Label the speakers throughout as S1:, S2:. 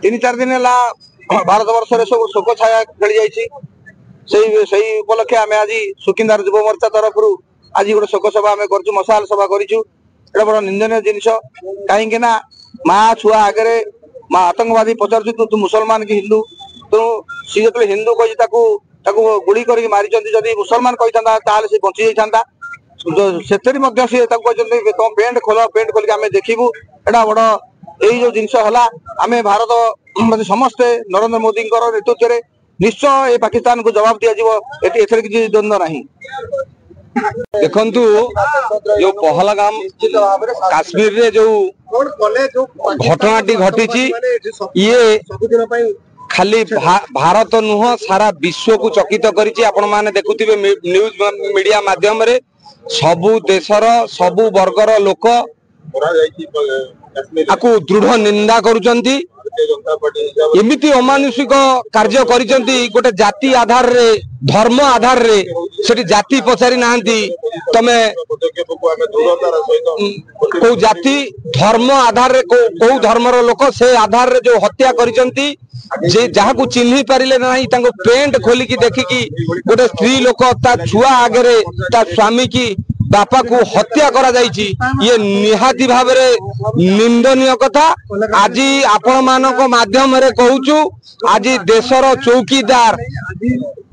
S1: 3-4 दिन है भारत वर्ष सब शोक छाया खेली जाइए उपलक्षे आम आज सुकिंदार युव मोर्चा तरफ आज गोटे शोक सभा आम कर मशाल सभा करूँ। बड़ा निंदनीय जिनस कहीं माँ छुआ आगे माँ आतंकवादी पचार तू मुसलमान कि हिंदू तेणु सी जो हिंदू कही गुड़ी कर मारी मुसलमान कही था सी बची जाता से तुम पेंट खोल पेंट खोल आम देखू एटा बड़ यही जो जिनस है आम भारत समस्ते नरेंद्र मोदी नेतृत्व में निश्चय ये पाकिस्तान को जवाब दिया किसी द्वंद्व नहीं।
S2: देखंतु जो पहलगाम काश्मीर रे जो घटनाटी घटी ये खाली भारत नुह सारा विश्व को चकित करिछि। आपण माने देखुथिबे न्यूज मीडिया माध्यम रे सबु देशर सबु वर्गर लोक आकु दृढ़ निंदा करुचंती। एमिति अमानुषिक कार्य करिचंती गोटे जाति आधार रे धर्म आधार रे सेठी जाति पचारि नांती तमे को जाति धर्म आधार रे को धर्मर लोक से आधार रे जो हत्या करिचंती जे जहा को चिन्ही पारिले नाही तांको पेंट खोलिकी देखिकी गोटे स्त्री लोक ता छुआ आगे ता स्वामी की बापा को हत्या करा जाइछि। ये निहाती भाव निंदनीय कथा। आज आपण मानक माध्यम रे कहूचु आज देशर चौकीदार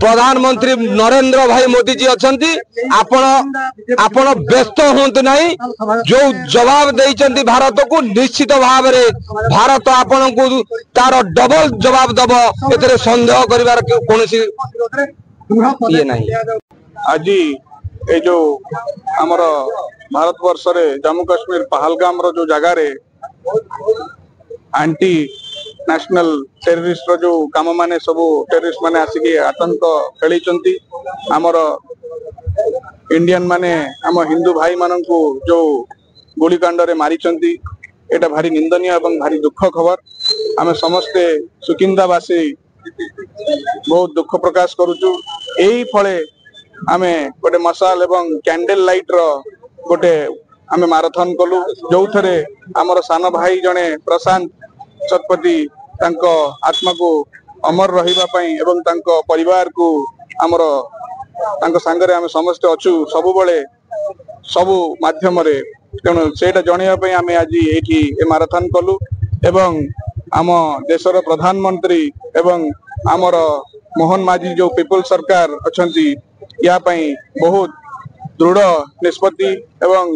S2: प्रधानमंत्री नरेंद्र भाई मोदी जी अछंती आपण व्यस्त होंतु नहीं। जो जवाब देइचंती भारत को निश्चित भाव रे भारत आपण को तार डबल जवाब दब एतरे संदेह करिवार कोनोसी ये नहीं।
S3: आज ये जो आमर भारत वर्ष रे जम्मू काश्मीर पहलगाम रो जो जगह रे एंटी नेशनल टेररिस्ट रो जो काम माने सब टेररिस्ट माने आसिकी आतंक खेली आमर इंडियन माने आम हिंदू भाई मानन को जो गोलीकांड रे मारिचंती एटा भारी निंदनीय एवं भारी दुख खबर। आमे समस्ते सुकिंदावासी बहुत दुख प्रकाश करूचु। एही फळे आमे गोटे मशाल एवं कैंडल लाइट रो गोटे आमे माराथन कलु जो थरे आमर सान भाई जने प्रशांत शतपथी तांको आत्मा को अमर रहिबा पई एवं तांको परिवार को आमर तांको संगे आमे समस्त अछु सब बळे सब माध्यम रे तेणु सेटा जणिया पई आमे आज एठी ए माराथन कलु एवं आम देशर प्रधानमंत्री एवं आमर मोहन माझी जो पीपल सरकार अछंती या पई बहुत दृढ़ निष्पत्ति एवं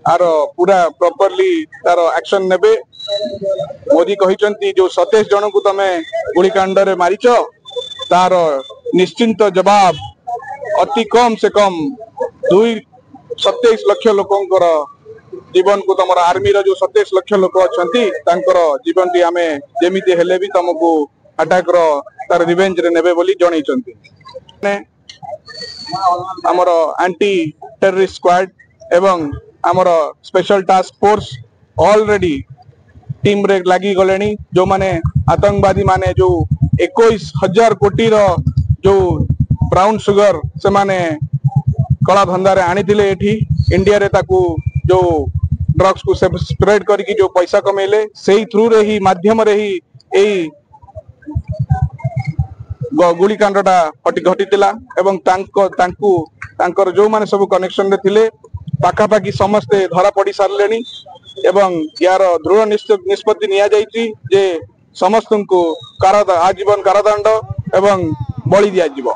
S3: आर पूरा प्रॉपर्ली तार एक्शन नेबे। मोदी कहिचंती जो 27 जन को तमे गोलीकांड रे मारिच तार निश्चिंत जवाब अति कम से कम 27 लाख लोकंकर जीवन को तमर आर्मी रो जो 27 लाख लोक अछंती तांकर जीवन टी आमे जेमिति हेले भी तमको अटैक रो तार रिवेंज रे नेबे बोली जणैचंती। आमर एंटी टेररिस्ट स्क्वाड एवं आमर special task force already team रे लागी गलेनी। जो माने आतंकवादी माने जो 21,000 कोटी रो जो ब्राउन सुगर से माने कला धंदा रे आनी दिले एठी इंडिया रे ताकू जो ड्रग्स को स्प्रेड करके जो पैसा कमेले सेही थ्रू रे ही माध्यम रे ही एई गोलीकांडटा घटीला एवं तांकर जो माने सब कनेक्शन रे थिले पाखापाखी समस्ते धरा पड़ी सारलेनी एवं यार दृढ़ निष्पत्ति निया जाइछि जे समस्त को आजीवन कारादंड एवं बलि दिया जिवो।